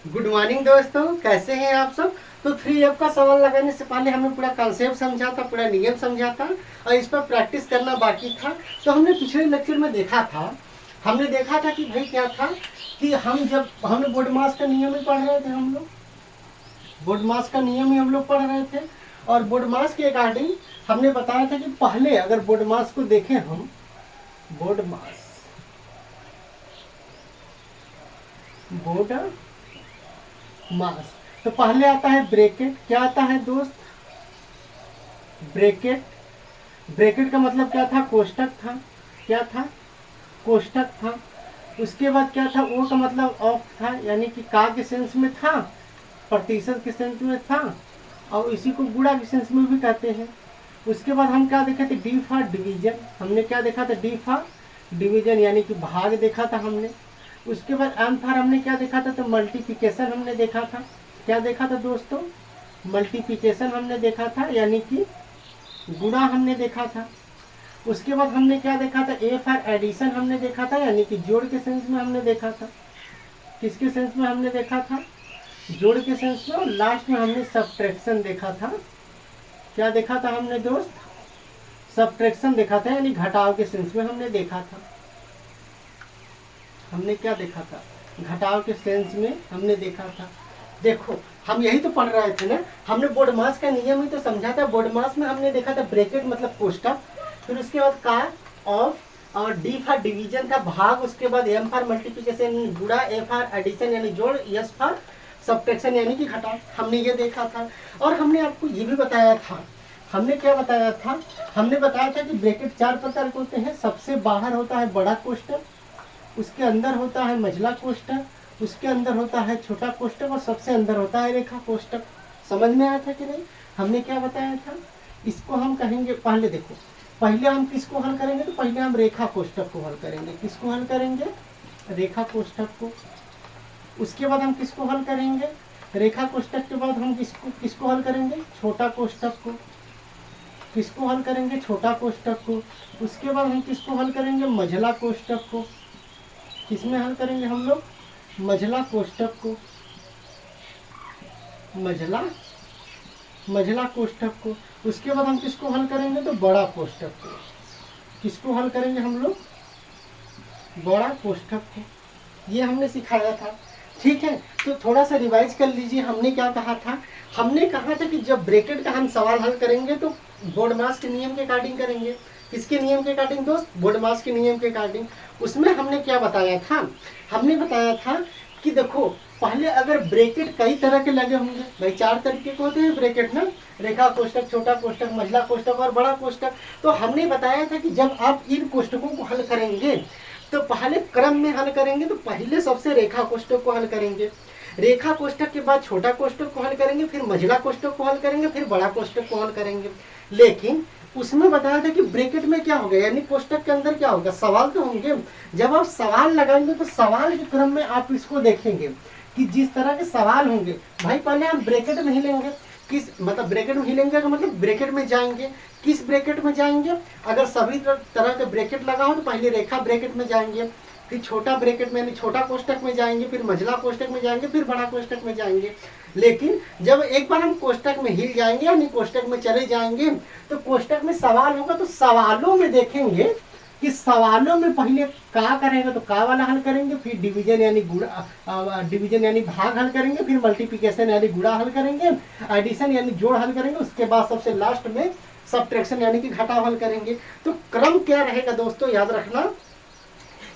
Good morning दोस्तों, कैसे हैं आप सब। तो 3F का सवाल लगाने से पहले हमने पूरा कॉन्सेप्ट समझा था, पूरा नियम समझा था और इस पर प्रैक्टिस करना बाकी था। तो हमने पिछले लेक्चर में देखा था, कि भाई क्या था कि हमने बोर्ड मास का नियम ही पढ़ रहे थे। हम लोग बोर्ड मास का नियम ही हम लोग पढ़ रहे थे और बोर्ड मास के अकॉर्डिंग हमने बताया था कि पहले अगर बोर्ड मास को देखें हम, बोर्ड मास तो पहले आता है ब्रैकेट। क्या आता है दोस्त? ब्रैकेट। ब्रैकेट का मतलब क्या था? कोष्टक था। क्या था? कोष्टक था। उसके बाद क्या था? ओ का मतलब ऑफ था, यानी कि का के सेंस में था, प्रतिशत के सेंस में था और इसी को गुणा के सेंस में भी कहते हैं। उसके बाद हम क्या देखा था? D for division. हमने क्या देखा था? डी फॉर डिवीजन यानी कि भाग देखा था हमने। उसके बाद एम फॉर हमने क्या देखा था? तो मल्टीप्लिकेशन हमने देखा था। क्या देखा था दोस्तों? मल्टीप्लिकेशन हमने देखा था, यानी कि गुणा हमने देखा था। उसके बाद हमने क्या देखा था? ए फॉर एडिशन हमने देखा था, यानी कि जोड़ के सेंस में हमने देखा था। किसके सेंस में हमने देखा था? जोड़ के सेंस में। और लास्ट में हमने सब्ट्रैक्शन देखा था। क्या देखा था हमने दोस्त? सब्ट्रैक्शन देखा था, यानी घटाव के सेंस में हमने देखा था। हमने क्या देखा था? घटाव के सेंस में हमने देखा था। देखो, हम यही तो पढ़ रहे थे ना। हमने बोर्ड मास का नियम ही तो समझा था। बोर्ड मास में हमने देखा था ब्रैकेट मतलब कोष्टक, फिर उसके बाद का ऑफ और डी फॉर डिवीजन था भाग, उसके बाद एम फॉर मल्टीप्लिकेशन गुणा, ए फॉर एडिशन यानी जोड़, एस फॉर सब्ट्रैक्शन यानी कि घटाव। हमने ये देखा था और हमने आपको ये भी बताया था। हमने क्या बताया था? हमने बताया था कि ब्रैकेट 4 प्रकार के होते हैं। सबसे बाहर होता है बड़ा कोष्टक, उसके अंदर होता है मझला कोष्टक, उसके अंदर होता है छोटा कोष्टक और सबसे अंदर होता है रेखा कोष्टक। समझ में आया था कि नहीं? हमने क्या बताया था? इसको हम कहेंगे, पहले देखो, पहले हम किसको हल करेंगे? तो पहले हम रेखा कोष्टक को हल करेंगे। किसको हल करेंगे? रेखा कोष्टक को। उसके बाद हम किसको हल करेंगे? रेखा कोष्टक के बाद हम किसको हल करेंगे? छोटा कोष्टक को। किसको हल करेंगे? छोटा कोष्टक को। उसके बाद हम किसको हल करेंगे? मझला कोष्टक को। किसमें हल करेंगे हम लोग? मझला कोष्टक को। मझला कोष्टक को। उसके बाद हम किसको हल करेंगे? तो बड़ा कोष्टक को। किसको हल करेंगे हम लोग? बड़ा कोष्टक को। ये हमने सिखाया था, ठीक है। तो थोड़ा सा रिवाइज कर लीजिए। हमने क्या कहा था? हमने कहा था कि जब ब्रैकेट का हम सवाल हल करेंगे तो बोर्ड मास के नियम के अकॉर्डिंग करेंगे। किसके नियम के अकॉर्डिंग दोस्त? बोर्ड मास के नियम के अकॉर्डिंग। उसमें हमने क्या बताया था? हमने बताया था कि देखो, पहले अगर ब्रैकेट कई तरह के लगे होंगे, भाई 4 तरीके के होते हैं ब्रैकेट ना, रेखा कोष्टक, छोटा कोष्टक, मझला कोष्टक और बड़ा कोष्टक। तो हमने बताया था कि जब आप इन कोष्टकों को हल करेंगे तो पहले क्रम में हल करेंगे। तो पहले सबसे रेखा कोष्टक को हल करेंगे, रेखा कोष्टक के बाद छोटा कोष्टक को हल करेंगे, फिर मझला कोष्टक को हल करेंगे, फिर बड़ा कोष्टक को हल करेंगे। लेकिन उसमें बताया था कि ब्रैकेट में क्या होगा, यानी कोष्टक के अंदर क्या होगा? सवाल तो होंगे। जब आप सवाल लगाएंगे तो सवाल के क्रम में आप इसको देखेंगे कि जिस तरह के सवाल होंगे, भाई पहले हम ब्रैकेट में ही लेंगे। किस मतलब ब्रैकेट में ही लेंगे का मतलब ब्रैकेट में जाएंगे। किस ब्रैकेट में जाएंगे? अगर सभी तरह के ब्रैकेट लगा हो तो पहले रेखा ब्रैकेट में जाएंगे, फिर छोटा ब्रैकेट में यानी छोटा कोष्टक में जाएंगे, फिर मझला कोष्टक में जाएंगे, फिर बड़ा कोष्टक में जाएंगे। लेकिन जब एक बार हम कोष्टक में हिल जाएंगे यानी कोष्टक में चले जाएंगे तो कोष्टक में सवाल होगा, तो सवालों में देखेंगे कि सवालों में पहले का करेंगे तो का वाला हल करेंगे, फिर डिवीजन यानी गुणा, डिवीजन यानी भाग हल करेंगे, फिर मल्टीप्लिकेशन यानी गुणा हल करेंगे, एडिशन यानी जोड़ हल करेंगे, उसके बाद सबसे लास्ट में सब्ट्रैक्शन यानी कि घटाव हल करेंगे। तो क्रम क्या रहेगा दोस्तों? याद रखना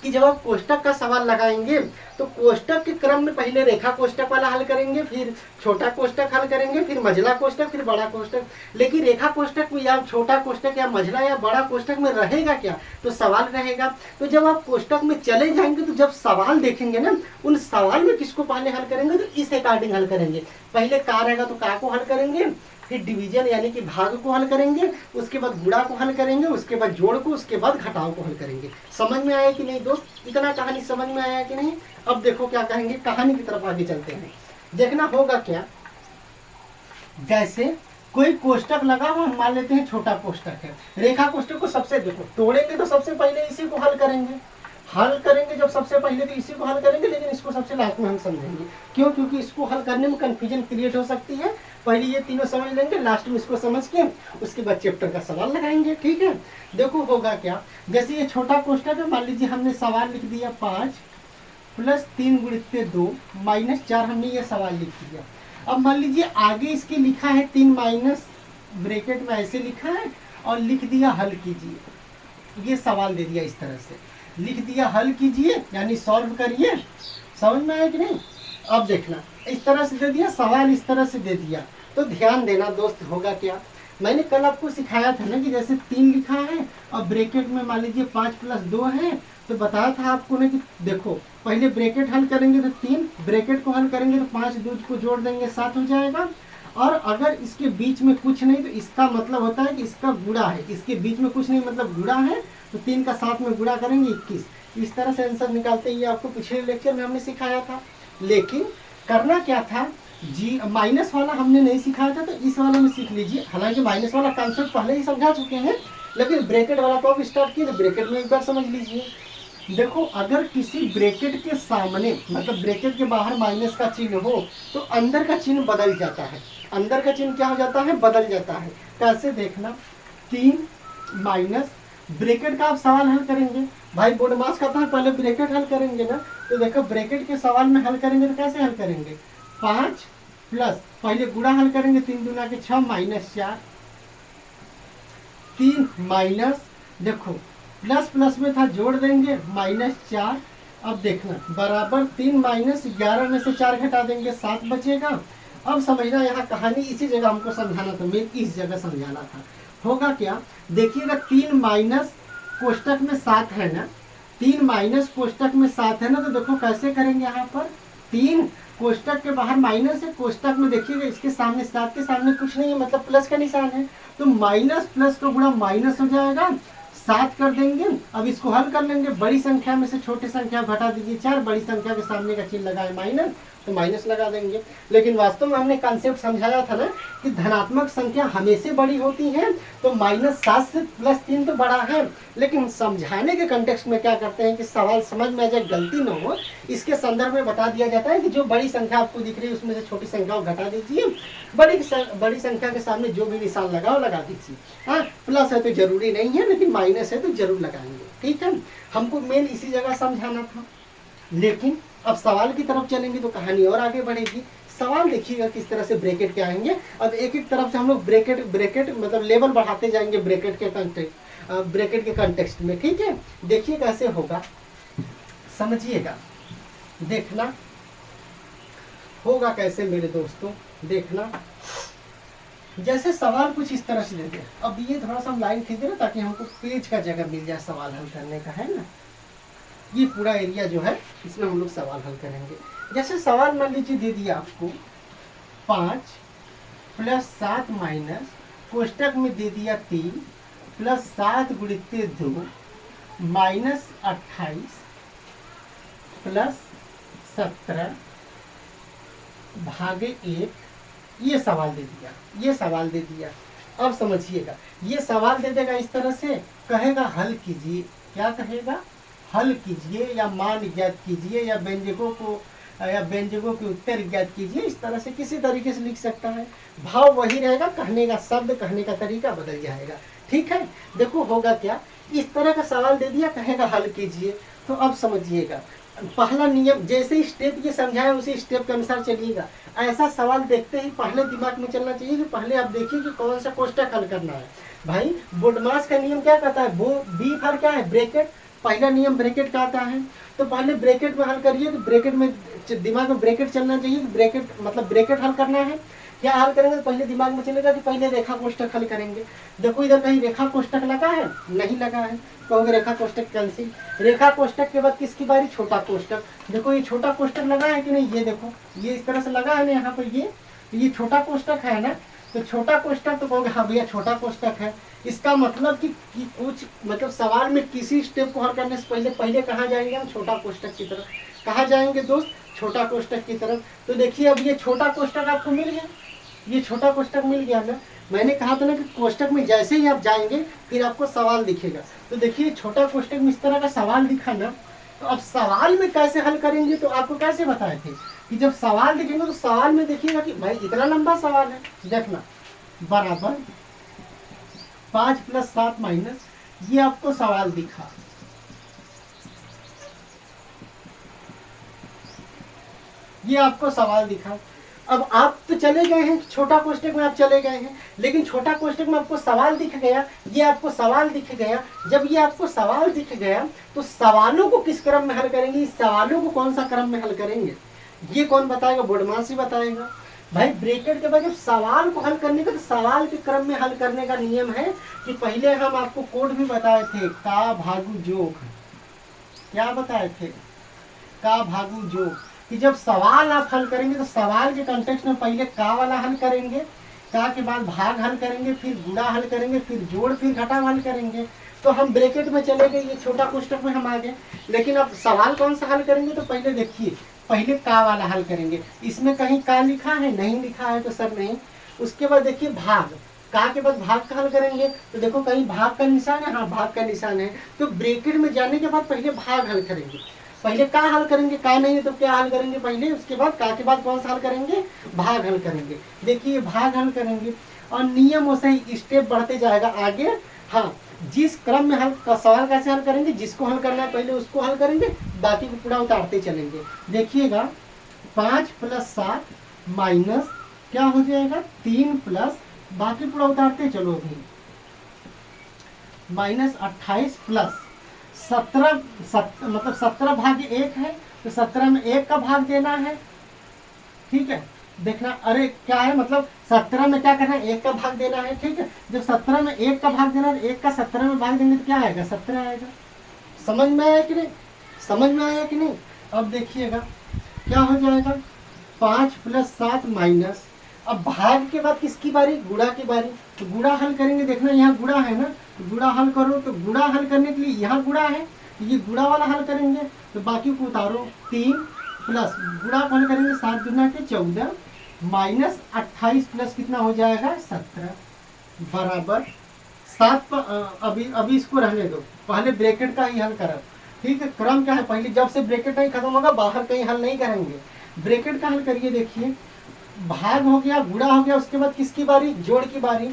कि जब आप कोष्टक का सवाल लगाएंगे तो कोष्टक के क्रम में पहले रेखा कोष्टक वाला हल करेंगे, फिर छोटा कोष्टक हल करेंगे, फिर मझला कोष्टक, फिर बड़ा कोष्टक। लेकिन रेखा कोष्टक में या छोटा कोष्टक या मझला या बड़ा कोष्टक में रहेगा क्या? तो सवाल रहेगा। तो जब आप कोष्टक में चले जाएंगे तो जब सवाल देखेंगे ना, उन सवाल में किसको पहले हल करेंगे? तो इस अकॉर्डिंग हल करेंगे। पहले का रहेगा तो का को हल करेंगे, फिर डिवीजन यानी कि भाग को हल करेंगे, उसके बाद गुणा को हल करेंगे, उसके बाद जोड़ को, उसके बाद घटाव को हल करेंगे। समझ में आया कि नहीं दोस्त? इतना कहानी समझ में आया कि नहीं? अब देखो क्या कहेंगे, कहानी की तरफ आगे चलते हैं। देखना होगा क्या, जैसे कोई कोष्टक लगा हो, हम मान लेते हैं छोटा कोष्टक है, रेखा कोष्टक को सबसे देखो तोड़ेंगे तो सबसे पहले इसी को हल करेंगे। हल करेंगे जब सबसे पहले तो इसी को हल करेंगे, लेकिन इसको सबसे लास्ट में हम समझेंगे। क्यों? क्योंकि इसको हल करने में कंफ्यूजन क्रिएट हो सकती है। पहले ये तीनों समझ लेंगे, लास्ट में इसको समझ के उसके बाद चैप्टर का सवाल लगाएंगे। ठीक है, देखो होगा क्या, जैसे ये छोटा कोष्टक है, मान लीजिए हमने सवाल लिख दिया 5 प्लस 3 गुणित 2 माइनस 4, हमने ये सवाल लिख दिया। अब मान लीजिए आगे इसके लिखा है 3 माइनस ब्रैकेट में ऐसे लिखा है और लिख दिया हल कीजिए, ये सवाल दे दिया, इस तरह से लिख दिया हल कीजिए यानी सॉल्व करिए। समझ में आया कि नहीं? अब देखना, इस तरह से दे दिया सवाल, इस तरह से दे दिया, तो ध्यान देना दोस्त, होगा क्या, मैंने कल आपको सिखाया था ना कि जैसे 3 लिखा है और ब्रैकेट में मान लीजिए 5 प्लस 2 है, तो बताया था आपको ना कि देखो पहले ब्रैकेट हल करेंगे तो 3, ब्रैकेट को हल करेंगे तो 5 2 को जोड़ देंगे 7 हो जाएगा। और अगर इसके बीच में कुछ नहीं तो इसका मतलब होता है कि इसका गुणा है, इसके बीच में कुछ नहीं मतलब गुणा है, तो 3 का 7 में गुणा करेंगे 21। इस तरह से आंसर निकालते ही आपको पिछले लेक्चर में हमने सिखाया था। लेकिन करना क्या था, जी माइनस वाला हमने नहीं सिखाया था, तो इस वाला में सीख लीजिए। हालांकि माइनस वाला कॉन्सेप्ट पहले ही समझा चुके हैं, लेकिन ब्रैकेट वाला तो अब स्टार्ट किए, तो ब्रैकेट में एक बार समझ लीजिए। देखो अगर किसी ब्रैकेट के सामने मतलब ब्रैकेट के बाहर माइनस का चिन्ह हो तो अंदर का चिन्ह बदल जाता है। अंदर का चिन्ह क्या हो जाता है? बदल जाता है। कैसे? देखना, 3 माइनस ब्रैकेट का आप सवाल हल करेंगे, भाई बोर्ड मास का था, पहले ब्रैकेट हल करेंगे ना, तो देखो ब्रैकेट के सवाल में हल करेंगे तो कैसे हल करेंगे, 5 प्लस पहले गुणा हल करेंगे, 3 दूना के 6 माइनस 4, 3 माइनस, देखो प्लस प्लस में था जोड़ देंगे माइनस 4। अब देखना बराबर 3 माइनस 11 में से 4 घटा देंगे 7 बचेगा। अब समझना, यहाँ कहानी इसी जगह हमको समझाना था, मैं इस जगह समझाना था। होगा क्या, देखिएगा 3 माइनस कोष्टक में 7 है ना, 3 माइनस कोष्टक में 7 है ना, तो देखो कैसे करेंगे, यहाँ पर 3 कोष्टक के बाहर माइनस है, कोष्टक में देखिएगा इसके सामने 7 के सामने कुछ नहीं है, मतलब प्लस का निशान है, तो माइनस प्लस का गुणा माइनस हो जाएगा, 7 कर देंगे। अब इसको हल कर लेंगे, बड़ी संख्या में से छोटी संख्या घटा दीजिए 4, बड़ी संख्या के सामने का चिन्ह लगाए माइनस, तो माइनस लगा देंगे। लेकिन वास्तव में हमने कॉन्सेप्ट समझाया था ना कि धनात्मक संख्या हमेशा बड़ी होती है, तो -7 से +3 तो बड़ा है, लेकिन समझाने के कंटेक्स्ट में क्या करते हैं कि सवाल समझ में आ जाए, गलती न हो, इसके संदर्भ में बता दिया जाता है कि जो बड़ी संख्या आपको दिख रही है उसमें से छोटी संख्या को घटा दीजिए, बड़ी संख्या के सामने जो भी निशान लगाओ लगा दीजिए। हाँ, प्लस है तो जरूरी नहीं है, लेकिन माइनस है तो जरूर लगाएंगे। ठीक है, हमको मेन इसी जगह समझाना था। लेकिन अब सवाल की तरफ चलेंगे तो कहानी और आगे बढ़ेगी। सवाल देखिएगा किस तरह से ब्रैकेट के आएंगे। अब एक एक तरफ से हम लोग ब्रैकेट मतलब लेवल बढ़ाते जाएंगे ब्रैकेट के कंटेक्स्ट में। ठीक है, देखिए कैसे होगा, समझिएगा, देखना होगा कैसे मेरे दोस्तों। देखना, जैसे सवाल कुछ इस तरह से देते हैं। अब ये थोड़ा सा हम लाइन खींच देना ताकि हमको पेज का जगह मिल जाए सवाल हल करने का, है ना। ये पूरा एरिया जो है इसमें हम लोग सवाल हल करेंगे। जैसे सवाल मान लीजिए दे दिया आपको 5 प्लस 7 माइनस कोष्टक में दे दिया 3 प्लस 7 गुणित 2 माइनस 28 प्लस 17 भागे 1, ये सवाल दे दिया, ये सवाल दे दिया। अब समझिएगा, ये सवाल दे देगा इस तरह से, कहेगा हल कीजिए। क्या कहेगा? हल कीजिए या मान ज्ञात कीजिए या व्यंजकों के उत्तर ज्ञात कीजिए। इस तरह से किसी तरीके से लिख सकता है, भाव वही रहेगा, कहने का शब्द कहने का तरीका बदल जाएगा। ठीक है, देखो होगा क्या, इस तरह का सवाल दे दिया, कहेगा हल कीजिए। तो अब समझिएगा, पहला नियम जैसे ही स्टेप ये समझाया उसी स्टेप के अनुसार चलिएगा। ऐसा सवाल देखते ही पहले दिमाग में चलना चाहिए कि पहले आप देखिए कि कौन सा कोष्टक हल करना है। भाई बोडमास का नियम क्या कहता है, वो बी फॉर क्या है, ब्रैकेट। पहला नियम ब्रैकेट का आता है, तो पहले ब्रैकेट में हल करिए। तो ब्रैकेट में दिमाग में ब्रैकेट चलना चाहिए, ब्रैकेट मतलब ब्रैकेट हल करना है। क्या हल करेंगे तो पहले दिमाग में चलेगा कि पहले रेखा कोष्टक हल करेंगे। देखो इधर कहीं रेखा कोष्टक लगा है, नहीं लगा है, कहोगे रेखा कोष्टक कैंसिल। रेखा कोष्टक के बाद किसकी बारी, छोटा कोष्टक। देखो ये छोटा कोष्टक लगा है कि नहीं, ये देखो ये इस तरह से लगा है ना यहाँ पर, ये छोटा कोष्टक है ना, तो छोटा कोष्टक, तो कहोगे हाँ भैया छोटा कोष्टक है। इसका मतलब कि कुछ मतलब सवाल में किसी स्टेप को हल करने से पहले कहाँ जाएंगे हम, छोटा कोष्टक की तरफ। कहाँ जाएंगे दोस्त, छोटा कोष्टक की तरफ। तो देखिए अब ये छोटा कोष्टक आपको मिल गया, ये छोटा कोष्टक मिल गया ना। मैंने कहा था ना कि कोष्टक में जैसे ही आप जाएंगे फिर आपको सवाल दिखेगा। तो देखिए छोटा कोष्टक में इस तरह का सवाल दिखा ना, तो अब सवाल में कैसे हल करेंगे, तो आपको कैसे बताए थे कि जब सवाल देखेंगे तो सवाल में देखिएगा कि भाई इतना लंबा सवाल है, देखना बराबर 5 + 7 माइनस, ये आपको सवाल दिखा, ये आपको सवाल दिखा। अब आप तो चले गए हैं छोटा कोष्टक में, आप चले गए हैं, लेकिन छोटा कोष्टक में आपको सवाल दिख गया, ये आपको सवाल दिख गया। जब ये आपको सवाल दिख गया तो सवालों को किस क्रम में हल करेंगे, इस सवालों को कौन सा क्रम में हल करेंगे, ये कौन बताएगा, बोर्डमास ही बताएगा। भाई ब्रैकेट के बाद जब सवाल को हल करने का, तो सवाल के क्रम में हल करने का नियम है कि पहले हम आपको कोड भी बताए थे, का भागु जोग, क्या बताए थे, का भागु जोग, कि जब सवाल आप हल करेंगे तो सवाल के कंटेक्स्ट में पहले का वाला हल करेंगे, का के बाद भाग हल करेंगे, फिर गुणा हल करेंगे, फिर जोड़, फिर घटाव हल करेंगे। तो हम ब्रैकेट में चले गए, ये छोटा कोष्टक में हम आ गए, लेकिन अब सवाल कौन सा हल करेंगे, तो पहले देखिए पहले का वाला हल करेंगे। इसमें कहीं का लिखा है, नहीं लिखा है तो सर नहीं। उसके बाद देखिए भाग, का के बाद भाग का हल करेंगे, तो देखो कहीं भाग का निशान है, हाँ भाग का निशान है। तो ब्रैकेट में जाने के बाद पहले भाग हल करेंगे, पहले का हल करेंगे, का नहीं है तो क्या हल करेंगे पहले, उसके बाद का के बाद कौन सा हल करेंगे, भाग हल करेंगे। देखिए भाग हल करेंगे और नियम वैसे ही स्टेप बढ़ते जाएगा आगे। हाँ, जिस क्रम में हल का सवाल कैसे हल करेंगे, जिसको हल करना है पहले उसको हल करेंगे, बाकी को पूरा उतारते चलेंगे। देखिएगा 5 + 7 माइनस क्या हो जाएगा 3 प्लस, बाकी पूरा उतारते चलो अभी, -28 प्लस 17, मतलब 17 भाग 1 है, तो 17 में 1 का भाग देना है, ठीक है। देखना, अरे क्या है, मतलब 17 में क्या करना है, 1 का भाग देना है, ठीक है। जब 17 में 1 का भाग देना है, 1 का 17 में भाग देंगे तो क्या आएगा, 17 आएगा। समझ में आया कि नहीं, समझ में आया कि नहीं। अब देखिएगा क्या हो जाएगा 5 + 7 माइनस, अब भाग के बाद किसकी बारी, गुणा की बारी, तो गुणा हल करेंगे। देखना यहाँ गुणा है ना, तो गुणा हल करो, तो गुणा हल करने के लिए यहाँ गुणा है, तो ये गुणा वाला हल करेंगे, तो बाकी को उतारो, 3 प्लस गुणा को हल करेंगे, 7 दूना के 14 -28 प्लस कितना हो जाएगा 17 बराबर 7 अभी इसको रहने दो, पहले ब्रैकेट का ही हल करा, ठीक है। क्रम क्या है, पहले जब से ब्रैकेट नहीं खत्म होगा बाहर कहीं हल नहीं करेंगे, ब्रैकेट का हल करिए। देखिए भाग हो गया, गुणा हो गया, उसके बाद किसकी बारी, जोड़ की बारी,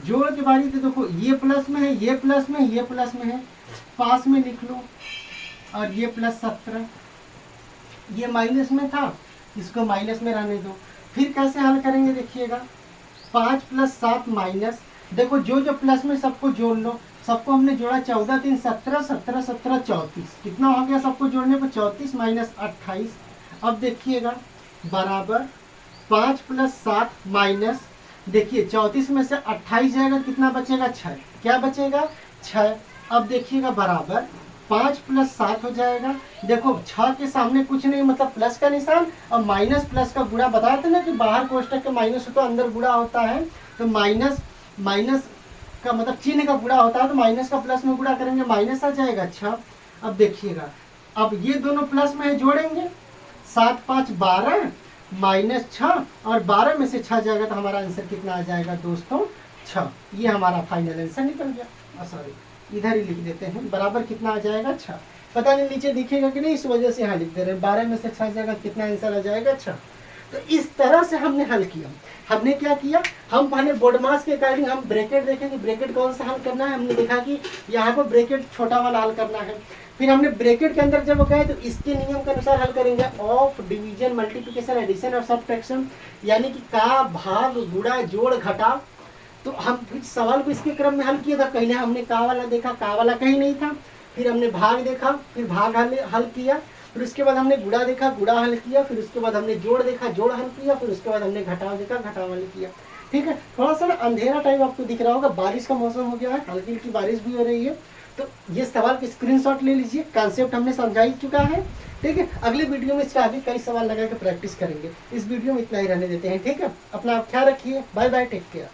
जोड़ की बारी। तो देखो ये प्लस में है, ये प्लस में, ये प्लस में है, पास में लिख लो, और ये +17, ये माइनस में था, इसको माइनस में रहने दो। फिर कैसे हल करेंगे, देखिएगा 5 + 7 माइनस, देखो जो जो प्लस में सबको जोड़ लो, सबको हमने जोड़ा 14 3 17 17 17 34, कितना हो गया सबको जोड़ने पर 34 -28। अब देखिएगा बराबर 5 + 7 माइनस, देखिए 34 में से 28 जाएगा, कितना बचेगा 6, क्या बचेगा 6। अब देखिएगा बराबर 5 + 7 हो जाएगा, देखो 6 के सामने कुछ नहीं, मतलब प्लस का निशान, और माइनस प्लस का गुणा, बताया था ना कि बाहर कोष्टक के माइनस होता है अंदर गुणा होता है, तो माइनस माइनस का मतलब चिन्ह का गुणा होता है, तो माइनस का प्लस में गुणा करेंगे, माइनस आ जाएगा 6। अब देखिएगा, अब ये दोनों प्लस में है, जोड़ेंगे, 7 5 12 -6, और 12 में से 6 जाएगा, तो हमारा आंसर कितना आ जाएगा दोस्तों 6। ये हमारा फाइनल आंसर निकल गया। सॉरी, इधर ही लिख देते हैं, बराबर कितना आ जाएगा 6। पता नहीं नीचे दिखेगा कि नहीं, इस वजह से यहाँ लिख दे रहे हैं, 12 में से 6 जाएगा, कितना आंसर आ जाएगा 6। तो इस तरह से हमने हल किया। हमने क्या किया, हम पहले बोर्डमास के अकॉर्डिंग हम ब्रैकेट देखेंगे, ब्रैकेट कौन सा हल करना है, हमने देखा कि यहाँ पर ब्रैकेट छोटा वाला हल करना है। फिर हमने ब्रैकेट के अंदर जब गए तो इसके नियम के अनुसार हल करेंगे, ऑफ, डिवीजन, मल्टीप्लिकेशन, एडिशन और सब्ट्रैक्शन, यानी कि का, भाग, गुणा, जोड़, घटाव। तो हम फिर सवाल को इसके क्रम में हल किया था। पहले हमने का वाला देखा, का वाला कहीं नहीं था, फिर हमने भाग देखा, फिर भाग हल किया, फिर उसके बाद हमने गुणा देखा, गुणा हल किया, फिर उसके बाद हमने जोड़ देखा, जोड़ हल किया, फिर उसके बाद हमने घटाव देखा, घटाव हल किया। ठीक है, थोड़ा सा अंधेरा टाइम आपको दिख रहा होगा, बारिश का मौसम हो गया है, हल्की हल्की बारिश भी हो रही है, तो ये सवाल की स्क्रीनशॉट ले लीजिए, कॉन्सेप्ट हमने समझा ही चुका है। ठीक है, अगले वीडियो में इसका आगे कई सवाल लगा के प्रैक्टिस करेंगे। इस वीडियो में इतना ही रहने देते हैं। ठीक है, अपना ख्याल रखिए, बाय बाय, टेक केयर।